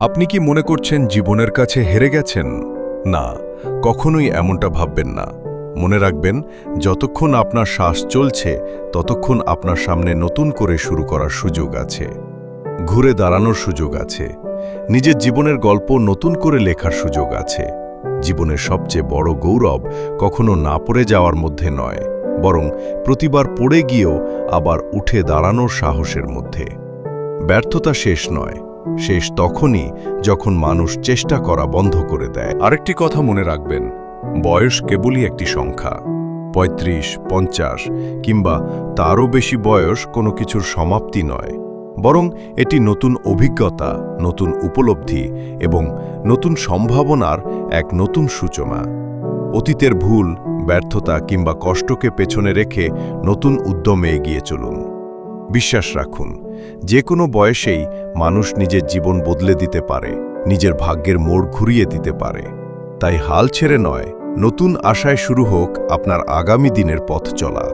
আপনি কি মনে করছেন জীবনের কাছে হেরে গেছেন? না, কখনোই এমনটা ভাববেন না। মনে রাখবেন, যতক্ষণ আপনার শ্বাস চলছে ততক্ষণ আপনার সামনে নতুন করে শুরু করার সুযোগ আছে, ঘুরে দাঁড়ানোর সুযোগ আছে, নিজের জীবনের গল্প নতুন করে লেখার সুযোগ আছে। জীবনের সবচেয়ে বড় গৌরব কখনো না পড়ে যাওয়ার মধ্যে নয়, বরং প্রতিবার পড়ে গিয়েও আবার উঠে দাঁড়ানোর সাহসের মধ্যে। ব্যর্থতা শেষ নয়, শেষ তখনই যখন মানুষ চেষ্টা করা বন্ধ করে দেয়। আরেকটি কথা মনে রাখবেন, বয়স কেবলই একটি সংখ্যা। ৩৫, ৫০ কিংবা তারও বেশি বয়স কোনো কিছুর সমাপ্তি নয়, বরং এটি নতুন অভিজ্ঞতা, নতুন উপলব্ধি এবং নতুন সম্ভাবনার এক নতুন সূচনা। অতীতের ভুল, ব্যর্থতা কিংবা কষ্টকে পেছনে রেখে নতুন উদ্যমে এগিয়ে চলুন। বিশ্বাস রাখুন, যে কোনো বয়সেই মানুষ নিজের জীবন বদলে দিতে পারে, নিজের ভাগ্যের মোড় ঘুরিয়ে দিতে পারে। তাই হাল ছেড়ে নয়, নতুন আশায় শুরু হোক আপনার আগামী দিনের পথ চলা।